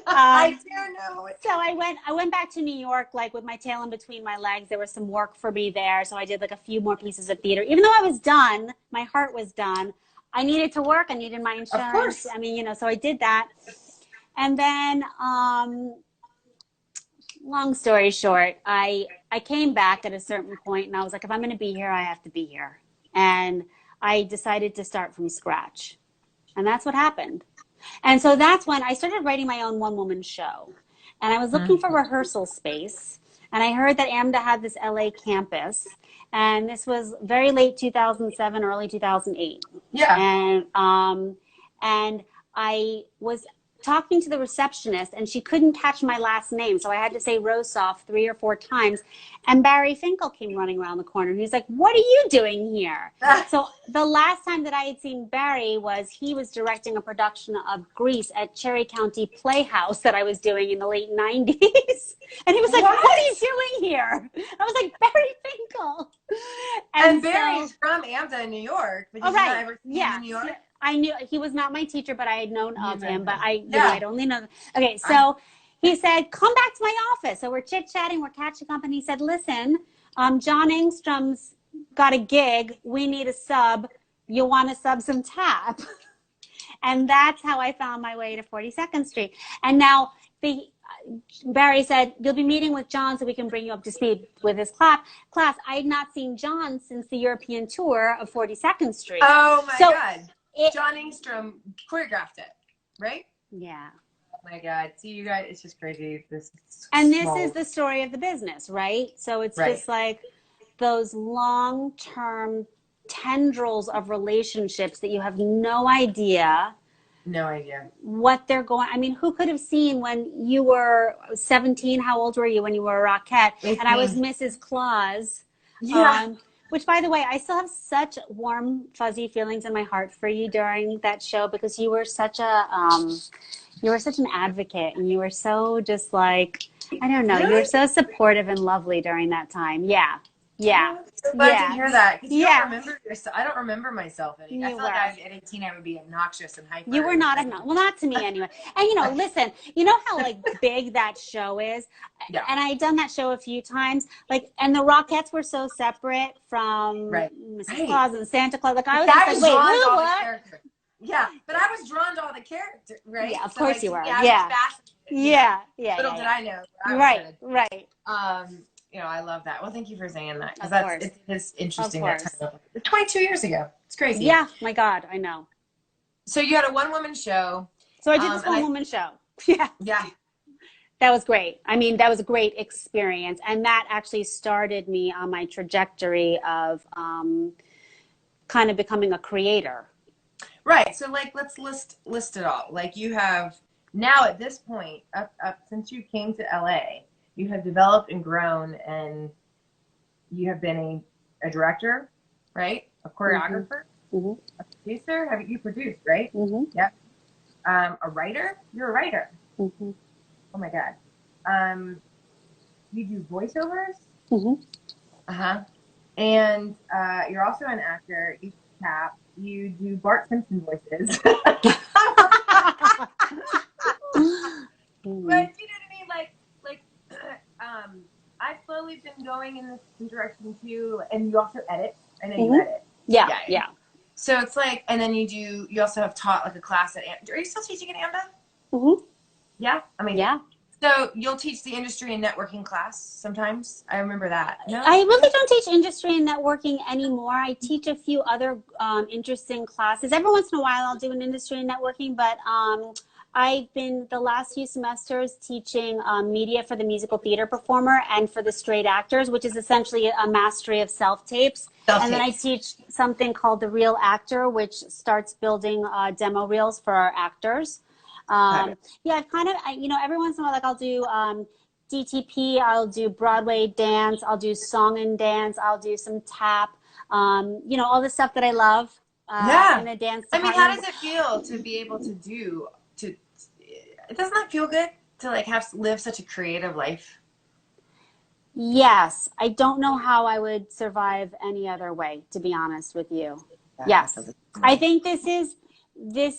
I do know it. so I went back to New York, like with my tail in between my legs. There was some work for me there. So I did like a few more pieces of theater, even though I was done, my heart was done. I needed to work. I needed my Of insurance. course. I mean, you know, so I did that. And then, long story short, I came back at a certain point and I was like, if I'm going to be here, I have to be here. And I decided to start from scratch. And that's what happened. And so that's when I started writing my own one-woman show. And I was looking for rehearsal space. And I heard that AMDA had this LA campus. And this was very late 2007, early 2008. Yeah. And I was talking to the receptionist and she couldn't catch my last name. So I had to say Rosoff 3 or 4 times. And Barry Finkel came running around the corner. And he's like, what are you doing here? So the last time that I had seen Barry was he was directing a production of Grease at Cherry County Playhouse that I was doing in the late 90s. And he was like, what are you doing here? I was like, Barry Finkel. And Barry's from AMDA in New York. But did you not ever see him in New York? I knew he was not my teacher, but I had known of him. But I'd only known. Okay, so he said, "Come back to my office." So we're chit chatting, we're catching up, and he said, "Listen, John Engstrom's got a gig. We need a sub. You want to sub some tap?" And that's how I found my way to 42nd Street. And now Barry said, you'll be meeting with John so we can bring you up to speed with his class. I had not seen John since the European tour of 42nd Street. Oh my God. John Engstrom choreographed it, right? Yeah. Oh my God. See, you guys, it's just crazy. This is the story of the business, right? So it's right. just like those long-term tendrils of relationships that you have no idea No idea. what they're going. I mean, who could have seen when you were 17? How old were you when you were a Rockette? And I was 18. Mrs. Claus. Yeah. Um, which, by the way, I still have such warm, fuzzy feelings in my heart for you during that show because you were such an advocate and you were so just like, I don't know, you were Really? so supportive and lovely during that time. Yeah. Yeah. Oh, I'm so glad to Yeah. hear that because you don't Yeah. remember yourself. I don't remember myself any. I You feel like were. at 18 I would be obnoxious and You hyper were and not like, enough. Well, not to me anyway. And listen, you know how like big that show is? yeah, And I had done that show a few times. Like, and the Rockettes were so separate from right, Mrs. right. Claus and Santa Claus. Like, I But was just I like, was wait, drawn to who, all the what? characters. Yeah, but I was drawn to all the characters, right? Yeah, of So course like you to me, where. I was Yeah. fascinated. Yeah. Yeah. Little Yeah. did Yeah. I know where I was Right. headed. Right. I love that. Well, thank you for saying that because Of course. it is Of interesting that course. time. 22 years ago. It's crazy. Yeah. My God. I know. So you had a one-woman show, So I did this and one woman show. Yeah. yeah, That was great. I mean, that was a great experience. And that actually started me on my trajectory of kind of becoming a creator. right. So like, let's list it all. Like you have now at this point, up since you came to LA, you have developed and grown, and you have been a director, right? A Mm-hmm. choreographer, Mm-hmm. a producer. Have you produced, right? Mm-hmm. Yep. A writer. You're a writer. Mm-hmm. Oh my God. Um, you do voiceovers. Mm-hmm. Uh-huh. And you're also an actor. You tap. You do Bart Simpson voices. But you know what I mean? Like, um, I've slowly been going in this direction too. And you also edit. I know you Mm-hmm. edit. Yeah, Yeah. yeah. So it's like, and then you also have taught like a class at, are you still teaching at AMDA? Mm-hmm. Yeah. Amazing. Yeah. So you'll teach the industry and networking class sometimes. I remember that. No? I really don't teach industry and networking anymore. I teach a few other interesting classes. Every once in a while, I'll do an industry and networking, but I've been the last few semesters teaching media for the musical theater performer and for the straight actors, which is essentially a mastery of self-tapes. And then I Self-tapes. teach something called the Real Actor, which starts building demo reels for our actors. Got it. Yeah, I've kind of, every once in a while, like I'll do DTP, I'll do Broadway dance, I'll do song and dance, I'll do some tap, all the stuff that I love in Yeah. the dance I mean, how department. does it feel to be able to doesn't that feel good to like live such a creative life? Yes, I don't know how I would survive any other way, to be honest with you. Yeah, I feel Yes, the same I way. think this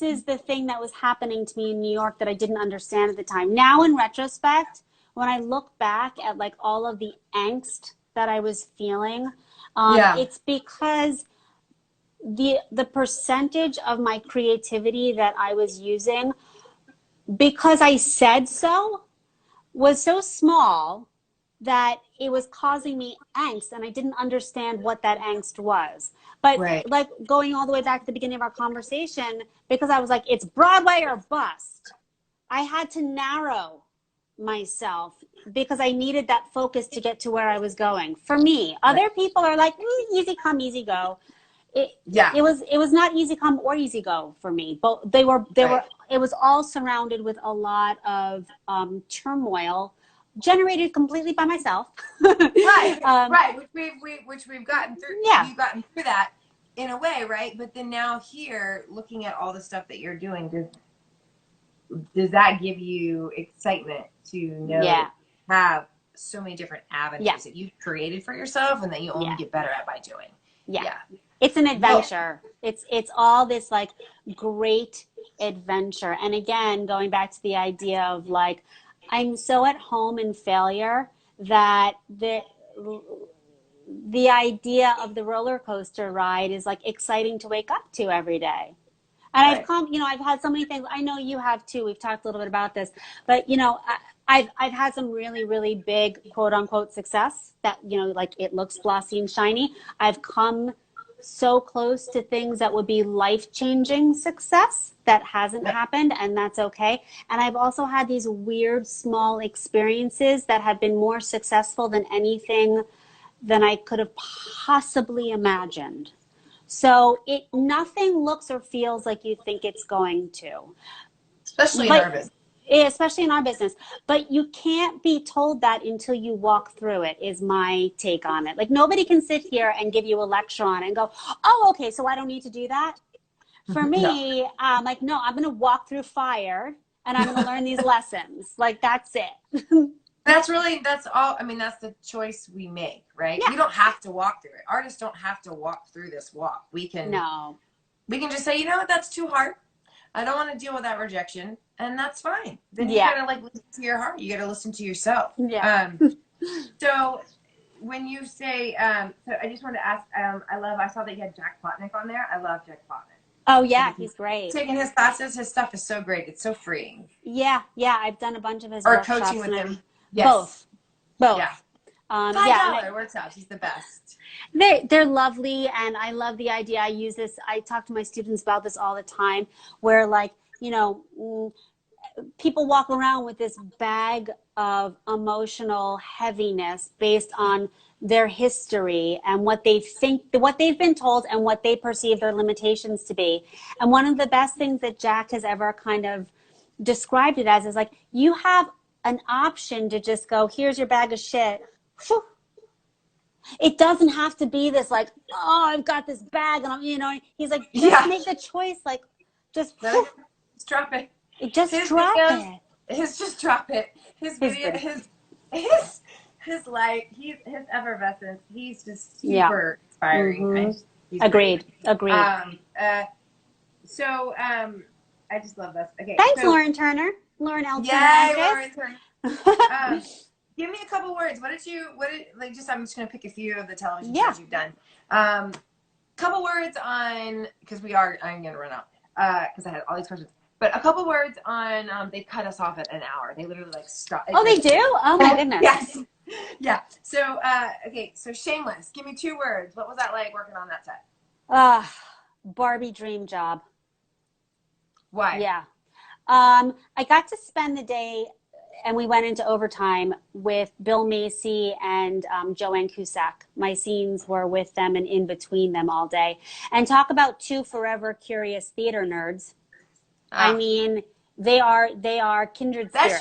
is the thing that was happening to me in New York that I didn't understand at the time. Now, in retrospect, when I look back at like all of the angst that I was feeling, Yeah. it's because the percentage of my creativity that I was using because I said so was so small that it was causing me angst and I didn't understand what that angst was. But Right. like going all the way back to the beginning of our conversation, because I was like, it's Broadway or bust. I had to narrow myself because I needed that focus to get to where I was going. For me, Right. other people are like, easy come, easy go. It, Yeah. it was not easy come or easy go for me, but it was all surrounded with a lot of turmoil generated completely by myself. Right. um, Right. Which we've gotten through. yeah, You've gotten through that in a way, right? But then now here, looking at all the stuff that you're doing, does that give you excitement to know that yeah, you have so many different avenues yeah, that you've created for yourself and that you only yeah, get better at by doing? yeah. Yeah. It's an Well, adventure. It's all this like great adventure. And again, going back to the idea of like, I'm so at home in failure that the idea of the roller coaster ride is like exciting to wake up to every day. And right. I've had so many things. I know you have too. We've talked a little bit about this, but I've had some really, really big quote unquote success that, like it looks glossy and shiny. I've come so close to things that would be life-changing success that hasn't Yep. happened, and that's okay. And I've also had these weird small experiences that have been more successful than anything than I could have possibly imagined. So nothing looks or feels like you think it's going to. Especially in But our business. especially in our business, but you can't be told that until you walk through it, is my take on it. Like, nobody can sit here and give you a lecture on it and go, oh, okay, so I don't need to do that. For No. me, like, no, I'm going to walk through fire and I'm going to learn these lessons. Like, that's it. That's all. I mean, that's the choice we make, right? Yeah. We don't have to walk through it. Artists don't have to walk through this walk. No. We can just say, you know what, that's too hard. I don't want to deal with that rejection, and that's fine. Then you Yeah. gotta like listen to your heart. You gotta listen to yourself. Yeah. So when you say, so I just wanted to ask, I saw that you had Jack Plotnick on there. I love Jack Plotnick. Oh, yeah, he's great. Taking his classes, his stuff is so great. It's so freeing. Yeah. Yeah. I've done a bunch of his Or workshops. coaching with him. Yes. Both. Yeah. $5 workshops. He's the best. They're lovely, and I love the idea. I use this. I talk to my students about this all the time, where, like, people walk around with this bag of emotional heaviness based on their history and what they think, what they've been told, and what they perceive their limitations to be. And one of the best things that Jack has ever kind of described it as is like, you have an option to just go, here's your bag of shit. Whew. It doesn't have to be this like, oh, I've got this bag, and he's like, just make the choice, like, just drop it. Just drop it. Just drop it. His video, his light, his effervescence. He's just super inspiring. Mm-hmm. Agreed. I just love this. Okay. Thanks, Lauren Turner. Lauren L. Turner. Yay, Lauren Turner. Give me a couple words. I'm just gonna pick a few of the television shows you've done. Couple words on, because I'm gonna run out, because I had all these questions. But a couple words on, they cut us off at an hour. They literally like stop. Oh, they do? Oh my goodness. Yes. Yeah. So, okay. So Shameless. Give me 2 words. What was that like working on that set? Barbie dream job. Why? Yeah. I got to spend the day, and we went into overtime with Bill Macy and Joanne Cusack. My scenes were with them and in between them all day. And talk about 2 forever curious theater nerds. I mean, they are kindred spirits.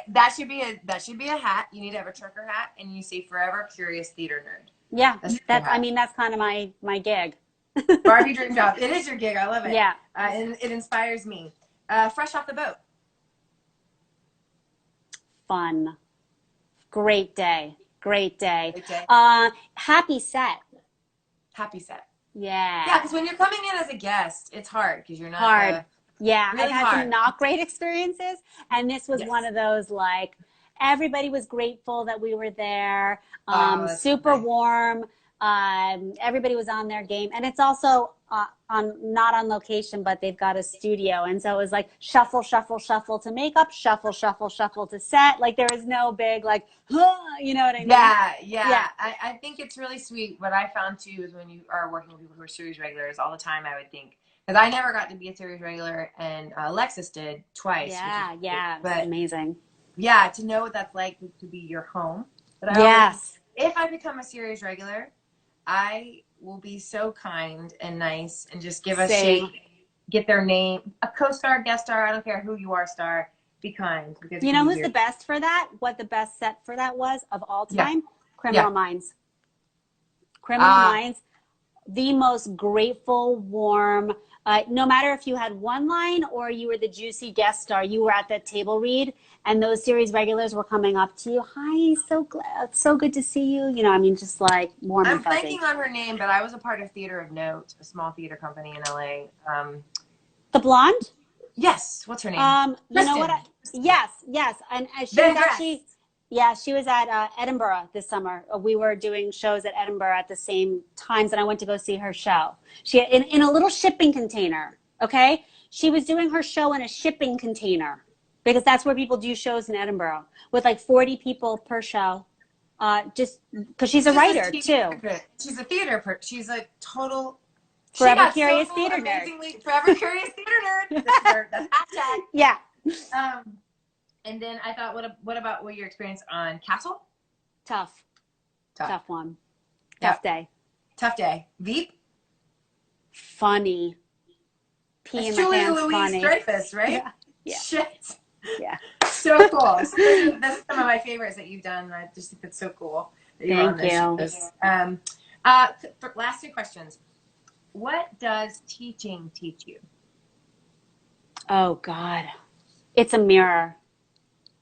That should be a hat. You need to have a trucker hat, and you say forever curious theater nerd. Yeah, that's kind of my gig. Barbie dream job. It is your gig. I love it. Yeah. And it inspires me. Fresh off the boat. Fun. Great day. Happy set. Yeah. Yeah, because when you're coming in as a guest, it's hard because you're not hard. Yeah, really I've had some not great experiences, and this was one of those, like, everybody was grateful that we were there. Super warm. Everybody was on their game, and it's also not on location, but they've got a studio, and so it was like shuffle to makeup, shuffle to set. Like, there was no big like, you know what I mean? Yeah. I think it's really sweet. What I found too is when you are working with people who are series regulars all the time, I would think. Because I never got to be a series regular, and Alexis did twice. Yeah, but amazing. Yeah, to know what that's like to be your home. But if I become a series regular, I will be so kind and nice and just give a shake, get their name, a co-star, guest star, I don't care who you are, star, be kind. Because you know who's the best for that? What the best set for that was of all time? Criminal Minds. Criminal Minds, the most grateful, warm. No matter if you had one line or you were the juicy guest star, you were at that table read, and those series regulars were coming up to you. Hi, so glad, so good to see you. You know, I mean, just like warm and fuzzy. I'm blanking on her name, but I was a part of Theater of Note, a small theater company in LA. The blonde? Yes. What's her name? You know what? Yes. And she was actually. Yeah, she was at Edinburgh this summer. We were doing shows at Edinburgh at the same times, and I went to go see her show. She in a little shipping container, okay? She was doing her show in a shipping container because that's where people do shows in Edinburgh with like 40 people per show, just because she's a writer too. She's a theater person. She's a total forever curious theater nerd. Forever curious theater nerd. That's hashtag. Yeah. And then I thought, what about your experience on Castle? Tough one. Yep. Tough day. Veep? funny. Pee It's in my Julia pants, Louise funny. Dreyfus, right? Yeah, yeah, Shit. yeah. So cool. So this is some of my favorites that you've done. I just think it's so cool that you were on Thank those you. shows. Last two questions. What does teaching teach you? Oh God, it's a mirror.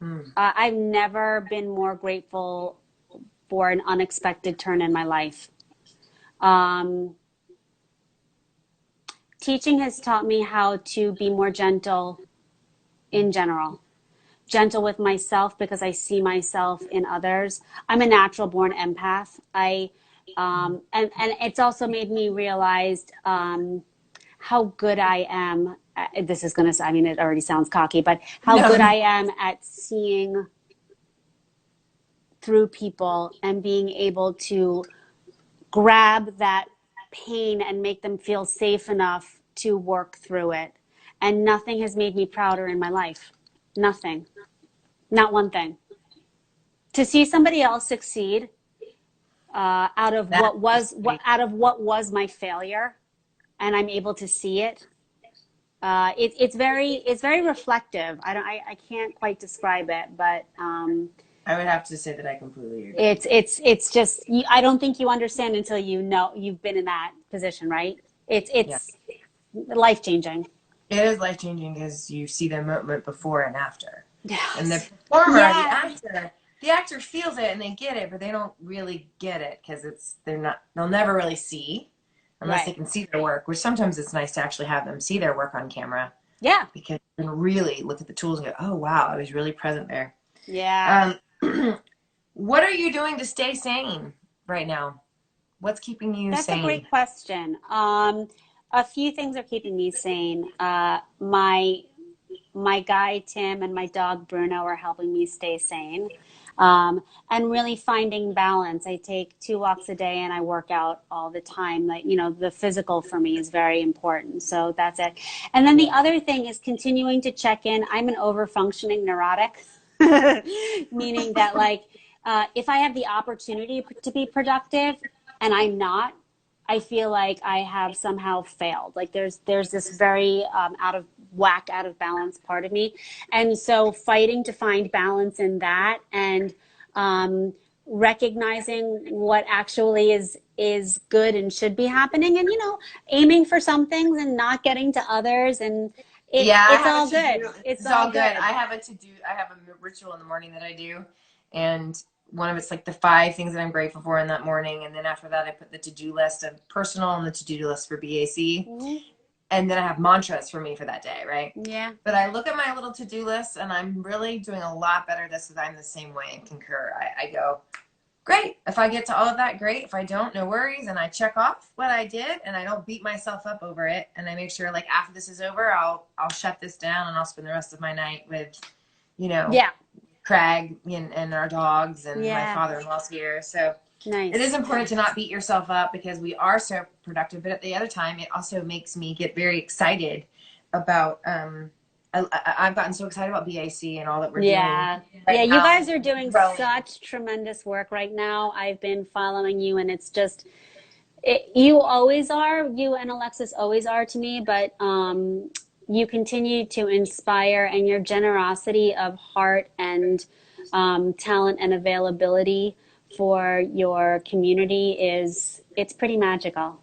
Mm. I've never been more grateful for an unexpected turn in my life. Um, Teaching has taught me how to be more gentle in general. Gentle with myself because I see myself in others. I'm a natural born empath. And it's also made me realize how good I am. This is gonna. I mean, it already sounds cocky, but how No, good no. I am at seeing through people and being able to grab that pain and make them feel safe enough to work through it. And nothing has made me prouder in my life. Nothing. Not one thing. To see somebody else succeed That is great. out of what was my failure, and I'm able to see it. It's very reflective. I can't quite describe it, but I would have to say that I completely agree. it's just I don't think you understand until you know you've been in that position, right? Yeah. It's life changing. It is life changing because you see the moment before and after. And the Yes. performer, Yeah. the actor feels it and they get it, but they don't really get it because they'll never really see unless they Right. can see their work, which sometimes it's nice to actually have them see their work on camera Yeah. because you can really look at the tools and go, oh, wow, I was really present there. Yeah. Um, what are you doing to stay sane right now? What's keeping you That's a sane? great question. A few things are keeping me sane. My guy Tim and my dog Bruno are helping me stay sane, and really finding balance. I take 2 walks a day and I work out all the time. Like, you know, the physical for me is very important. So that's it. And then the Yeah. other thing is continuing to check in. I'm an over functioning neurotic, meaning that like if I have the opportunity to be productive and I'm not, I feel like I have somehow failed. Like there's this very out of whack, out of balance part of me, and so fighting to find balance in that, and um, recognizing what actually is good and should be happening, and you know, aiming for some things and not getting to others, and Yeah, I it's have a all to good. do. It's It's all all good. good. I have a ritual in the morning that I do, and one of it's like the 5 things that I'm grateful for in that morning, and then after that, I put the to-do list of personal and the to-do list for BAC, Mhm. and then I have mantras for me for that day, right? Yeah. But I look at my little to-do list, and I'm really doing a lot better. This is I'm the same way and concur. I go, great. If I get to all of that, great. If I don't, no worries. And I check off what I did and I don't beat myself up over it. And I make sure like after this is over, I'll shut this down and I'll spend the rest of my night with, you know, Yeah. Craig and our dogs and my Yeah. father-in-law's here. So it is Nice. important to not beat yourself up because we are so productive. But at the other time, it also makes me get very excited about, I've gotten so excited about BAC and all that we're doing Yeah. Yeah, right you now guys and are doing growing. such tremendous work right now. I've been following you and it's just you always are, you and Alexis always are to me, but you continue to inspire and your generosity of heart and talent and availability for your community is it's pretty magical.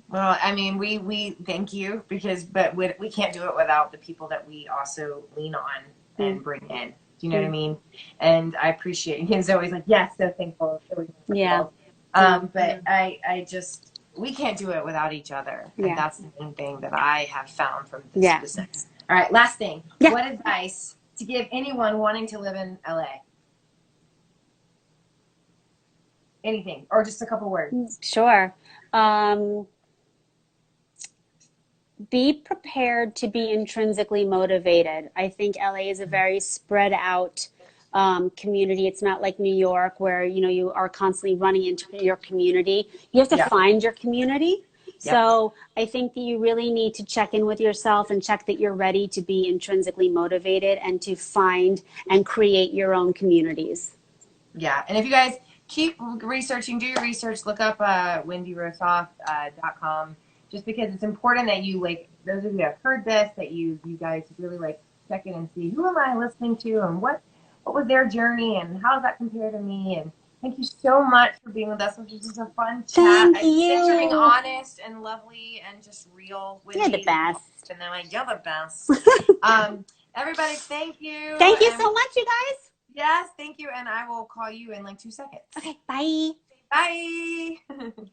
Well, I mean, we thank you because, but we can't do it without the people that we also lean on Mm, and bring in. Do you know what I mm. mean? And I appreciate. He's always like, yes, so thankful, so Yeah. grateful. Yeah. But I just we can't do it without each other, and Yeah. that's the main thing that I have found from this Yeah. business. All right, last thing. Yeah. What advice to give anyone wanting to live in LA? Anything, or just a couple words? Sure. Um, be prepared to be intrinsically motivated. I think LA is a very spread out community. It's not like New York where you know you are constantly running into your community. You have to Yeah. find your community. Yep. So I think that you really need to check in with yourself and check that you're ready to be intrinsically motivated and to find and create your own communities. Yeah, and if you guys keep researching, do your research, look up wendyrosoff.com. just because it's important that you, like, those of you that have heard this, that you guys really, like, check in and see who am I listening to and what was their journey and how does that compare to me. And thank you so much for being with us. This was just a fun chat. Thank Thanks for being you. honest and lovely and just real, You're the Wendy. best. And then you're the best. Everybody, thank you. Thank you And so much, you guys. yes, thank you. And I will call you in like 2 seconds. Okay, bye. Bye.